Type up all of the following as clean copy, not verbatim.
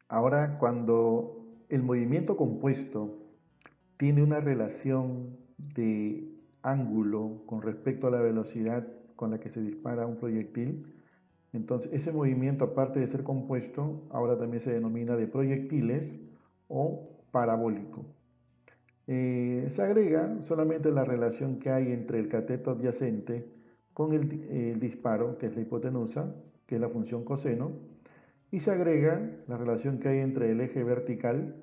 Ahora, cuando el movimiento compuesto tiene una relación de ángulo con respecto a la velocidad con la que se dispara un proyectil, entonces ese movimiento, aparte de ser compuesto, ahora también se denomina de proyectiles o parabólico. Se agrega solamente la relación que hay entre el cateto adyacente con el disparo, que es la hipotenusa, que es la función coseno, y se agrega la relación que hay entre el eje vertical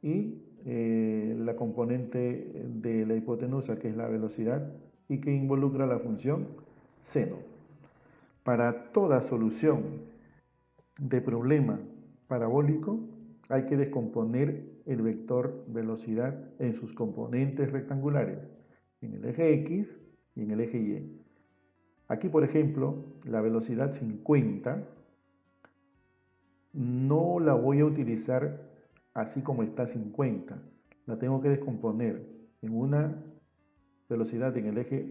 y la componente de la hipotenusa, que es la velocidad, y que involucra la función seno. Para toda solución de problema parabólico hay que descomponer el vector velocidad en sus componentes rectangulares, en el eje X y en el eje Y. Aquí, por ejemplo, la velocidad 50 no la voy a utilizar así como está 50. La tengo que descomponer en una velocidad en el eje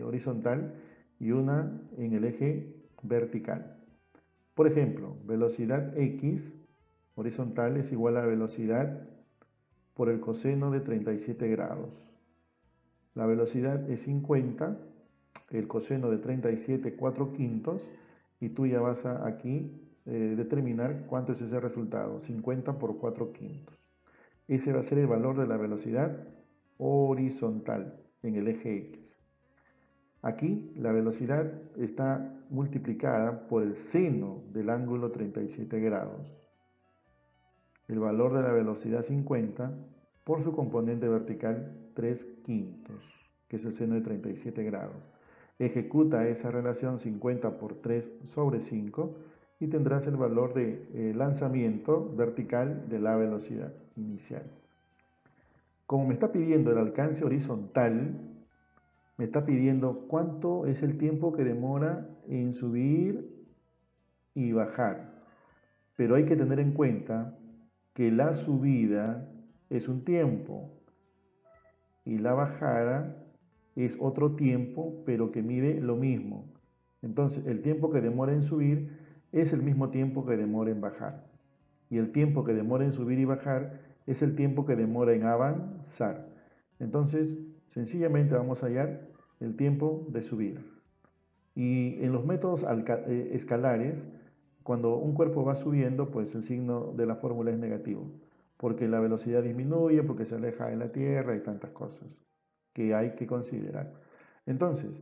horizontal y una en el eje vertical. Por ejemplo, velocidad x horizontal es igual a velocidad por el coseno de 37 grados. La velocidad es 50, el coseno de 37, 4 quintos, y tú ya vas a aquí determinar cuánto es ese resultado, 50 por 4 quintos. Ese va a ser el valor de la velocidad horizontal en el eje X. Aquí la velocidad está multiplicada por el seno del ángulo 37 grados. El valor de la velocidad 50 por su componente vertical 3 quintos, que es el seno de 37 grados. Ejecuta esa relación 50 por 3 sobre 5 y tendrás el valor de lanzamiento vertical de la velocidad inicial. Como me está pidiendo el alcance horizontal, me está pidiendo cuánto es el tiempo que demora en subir y bajar. Pero hay que tener en cuenta que la subida es un tiempo y la bajada es otro tiempo, pero que mide lo mismo. Entonces, el tiempo que demora en subir es el mismo tiempo que demora en bajar. Y el tiempo que demora en subir y bajar es el tiempo que demora en avanzar. Entonces, sencillamente vamos a hallar el tiempo de subir. Y en los métodos escalares, cuando un cuerpo va subiendo, pues el signo de la fórmula es negativo, porque la velocidad disminuye, porque se aleja de la Tierra y tantas cosas que hay que considerar. Entonces,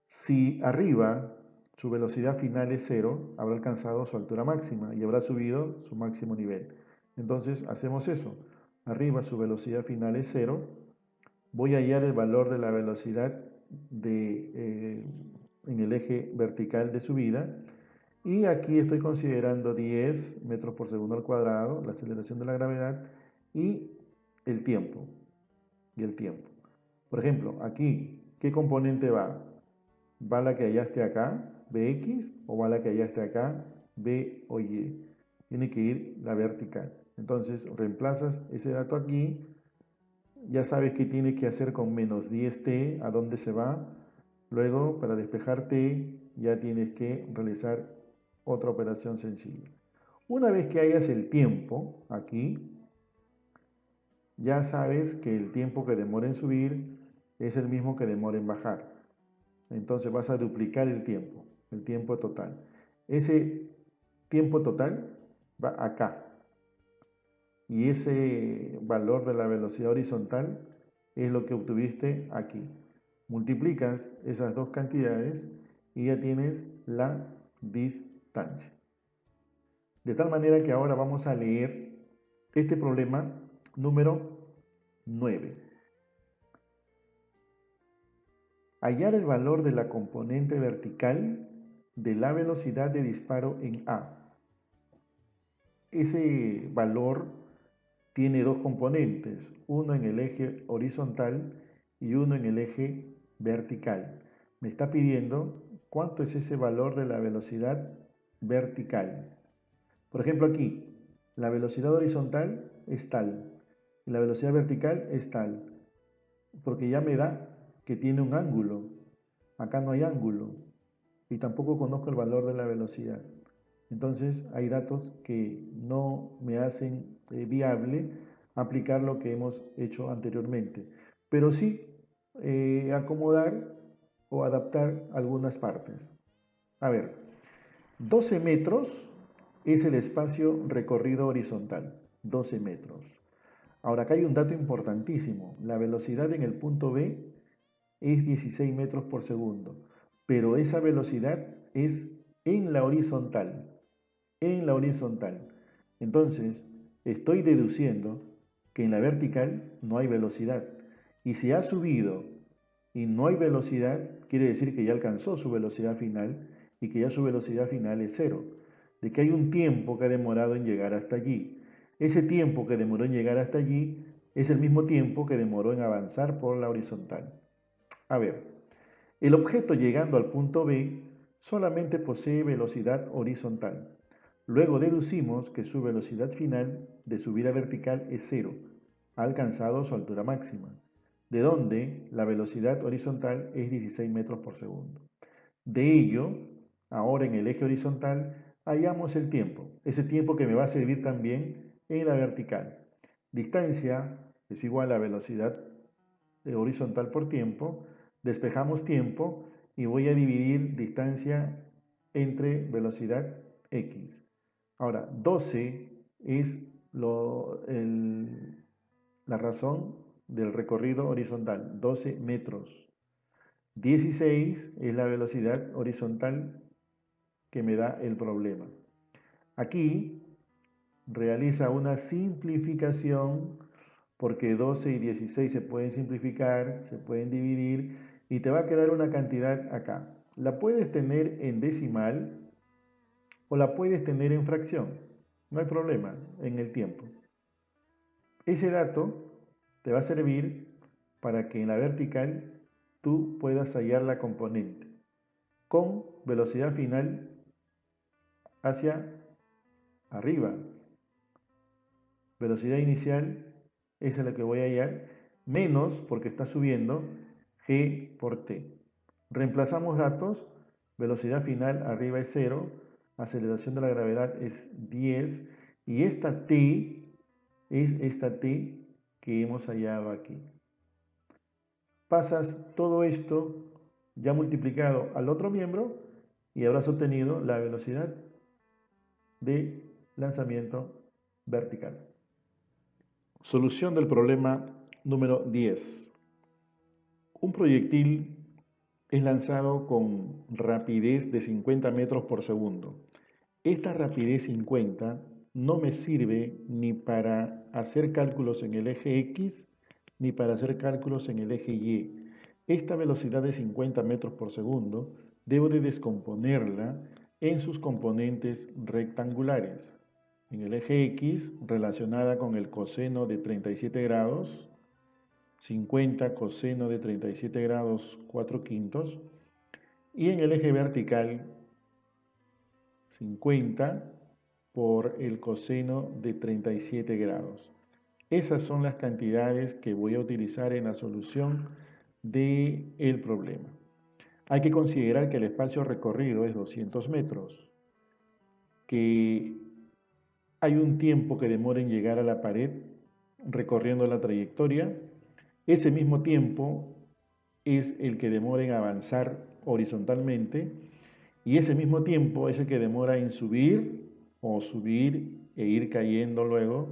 si arriba su velocidad final es cero, habrá alcanzado su altura máxima y habrá subido su máximo nivel. Entonces, hacemos eso. Arriba su velocidad final es cero, voy a hallar el valor de la velocidad en el eje vertical de subida y aquí estoy considerando 10 metros por segundo al cuadrado, la aceleración de la gravedad y el tiempo. Y el tiempo. Por ejemplo, aquí, ¿qué componente va? ¿Va la que hallaste acá, Bx, o va la que hallaste acá, B o Y? Tiene que ir la vertical. Entonces, reemplazas ese dato aquí, ya sabes qué tienes que hacer con menos 10t, a dónde se va. Luego, para despejar t, ya tienes que realizar otra operación sencilla. Una vez que hayas el tiempo aquí, ya sabes que el tiempo que demora en subir es el mismo que demora en bajar. Entonces vas a duplicar el tiempo total. Ese tiempo total va acá. Y ese valor de la velocidad horizontal es lo que obtuviste aquí. Multiplicas esas dos cantidades y ya tienes la distancia. De tal manera que ahora vamos a leer este problema número 9. Hallar el valor de la componente vertical de la velocidad de disparo en A. Ese valor tiene dos componentes, uno en el eje horizontal y uno en el eje vertical. Me está pidiendo cuánto es ese valor de la velocidad vertical. Por ejemplo, aquí, la velocidad horizontal es tal y la velocidad vertical es tal, porque ya me da que tiene un ángulo. Acá no hay ángulo y tampoco conozco el valor de la velocidad. Entonces hay datos que no me hacen viable aplicar lo que hemos hecho anteriormente, pero sí acomodar o adaptar algunas partes. A ver, 12 metros es el espacio recorrido horizontal, 12 metros. Ahora acá hay un dato importantísimo, la velocidad en el punto B es 16 metros por segundo, pero esa velocidad es en la horizontal, en la horizontal. Entonces, estoy deduciendo que en la vertical no hay velocidad. Y si ha subido y no hay velocidad, quiere decir que ya alcanzó su velocidad final y que ya su velocidad final es cero. De que hay un tiempo que ha demorado en llegar hasta allí. Ese tiempo que demoró en llegar hasta allí es el mismo tiempo que demoró en avanzar por la horizontal. A ver, el objeto llegando al punto B solamente posee velocidad horizontal. Luego deducimos que su velocidad final de subida vertical es cero, ha alcanzado su altura máxima, de donde la velocidad horizontal es 16 metros por segundo. De ello, ahora en el eje horizontal, hallamos el tiempo, ese tiempo que me va a servir también en la vertical. Distancia es igual a velocidad horizontal por tiempo, despejamos tiempo y voy a dividir distancia entre velocidad x. Ahora, 12 es la razón del recorrido horizontal, 12 metros. 16 es la velocidad horizontal que me da el problema. Aquí realiza una simplificación porque 12 y 16 se pueden simplificar, se pueden dividir y te va a quedar una cantidad acá. La puedes tener en decimal o la puedes tener en fracción. No hay problema en el tiempo. Ese dato te va a servir para que en la vertical tú puedas hallar la componente con velocidad final hacia arriba. Velocidad inicial es la que voy a hallar, menos, porque está subiendo, g por t. Reemplazamos datos, velocidad final arriba es 0, aceleración de la gravedad es 10, y esta t es esta t que hemos hallado aquí. Pasas todo esto ya multiplicado al otro miembro y habrás obtenido la velocidad de lanzamiento vertical. Solución del problema número 10. Un proyectil es lanzado con rapidez de 50 metros por segundo. Esta rapidez 50 no me sirve ni para hacer cálculos en el eje X ni para hacer cálculos en el eje Y. Esta velocidad de 50 metros por segundo debo de descomponerla en sus componentes rectangulares. En el eje X, relacionada con el coseno de 37 grados, 50 coseno de 37 grados 4 quintos, y en el eje vertical 50 por el coseno de 37 grados. Esas son las cantidades que voy a utilizar en la solución del problema. Hay que considerar que el espacio recorrido es 200 metros, que hay un tiempo que demora en llegar a la pared recorriendo la trayectoria. Ese mismo tiempo es el que demora en avanzar horizontalmente y ese mismo tiempo es el que demora en subir o subir e ir cayendo luego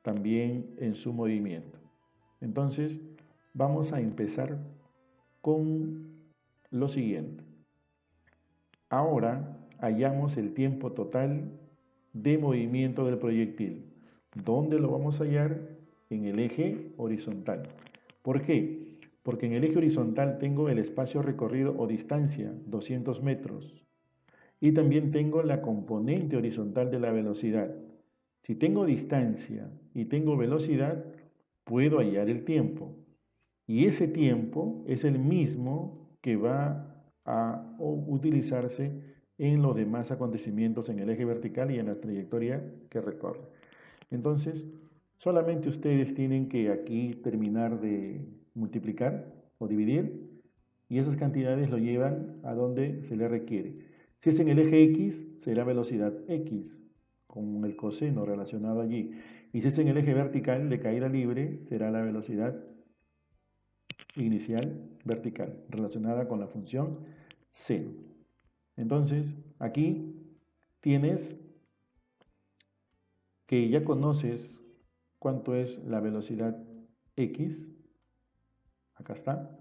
también en su movimiento. Entonces, vamos a empezar con lo siguiente. Ahora hallamos el tiempo total de movimiento del proyectil. ¿Dónde lo vamos a hallar? En el eje horizontal. ¿Por qué? Porque en el eje horizontal tengo el espacio recorrido o distancia, 200 metros. Y también tengo la componente horizontal de la velocidad. Si tengo distancia y tengo velocidad, puedo hallar el tiempo. Y ese tiempo es el mismo que va a utilizarse en los demás acontecimientos en el eje vertical y en la trayectoria que recorre. Entonces, solamente ustedes tienen que aquí terminar de multiplicar o dividir y esas cantidades lo llevan a donde se les requiere. Si es en el eje X, será velocidad X, con el coseno relacionado allí. Y si es en el eje vertical de caída libre, será la velocidad inicial vertical, relacionada con la función seno. Entonces, aquí tienes que ya conoces cuánto es la velocidad X. Acá está.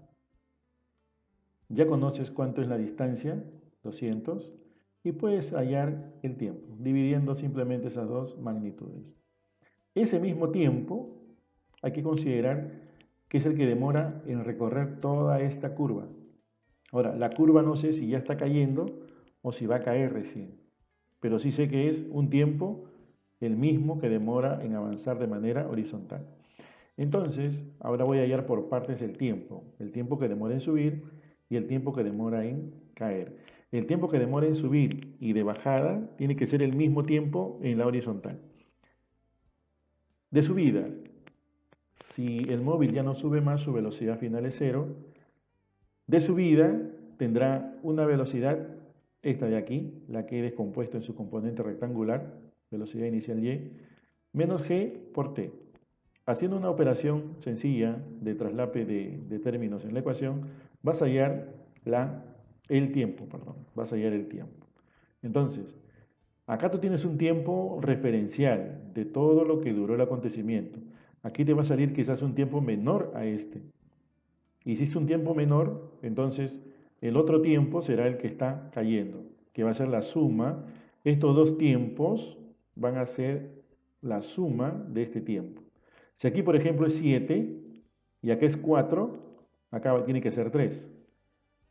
Ya conoces cuánto es la distancia, 200, y puedes hallar el tiempo, dividiendo simplemente esas dos magnitudes. Ese mismo tiempo hay que considerar que es el que demora en recorrer toda esta curva. Ahora, la curva no sé si ya está cayendo o si va a caer recién, pero sí sé que es un tiempo el mismo que demora en avanzar de manera horizontal. Entonces, ahora voy a hallar por partes el tiempo que demora en subir y el tiempo que demora en caer. El tiempo que demora en subir y de bajada tiene que ser el mismo tiempo en la horizontal. De subida, si el móvil ya no sube más, su velocidad final es 0. De subida tendrá una velocidad, esta de aquí, la que he descompuesto en su componente rectangular, velocidad inicial y, menos g por t. Haciendo una operación sencilla de traslape de términos en la ecuación, vas a hallar el tiempo. Entonces, acá tú tienes un tiempo referencial de todo lo que duró el acontecimiento. Aquí te va a salir quizás un tiempo menor a este. Y si es un tiempo menor, entonces el otro tiempo será el que está cayendo, que va a ser la suma. Estos dos tiempos van a ser la suma de este tiempo. Si aquí, por ejemplo, es 7 y acá es 4, acá tiene que ser 3.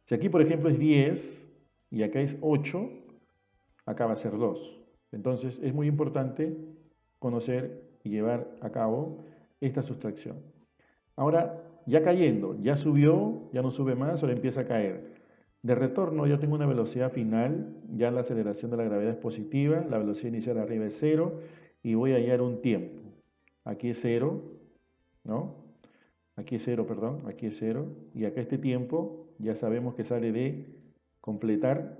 Si aquí, por ejemplo, es 10 y acá es 8, acá va a ser 2. Entonces, es muy importante conocer y llevar a cabo esta sustracción. Ahora, ya cayendo, ya subió, ya no sube más, ahora empieza a caer. De retorno, ya tengo una velocidad final, ya la aceleración de la gravedad es positiva, la velocidad inicial arriba es 0 y voy a hallar un tiempo. Aquí es 0, ¿no? Aquí es 0, perdón, aquí es 0. Y acá este tiempo ya sabemos que sale de completar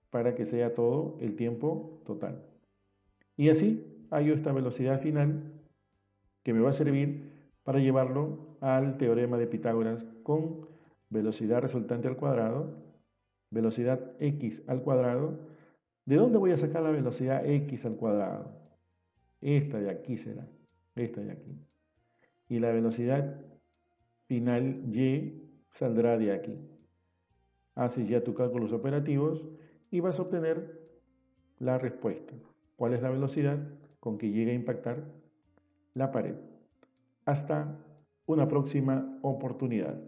para que sea todo el tiempo total. Y así hallo esta velocidad final que me va a servir para llevarlo al teorema de Pitágoras con velocidad resultante al cuadrado, velocidad x al cuadrado. ¿De dónde voy a sacar la velocidad x al cuadrado? Esta de aquí será, esta de aquí. Y la velocidad final y saldrá de aquí. Haces ya tus cálculos operativos y vas a obtener la respuesta. ¿Cuál es la velocidad con que llega a impactar la pared? Hasta una próxima oportunidad.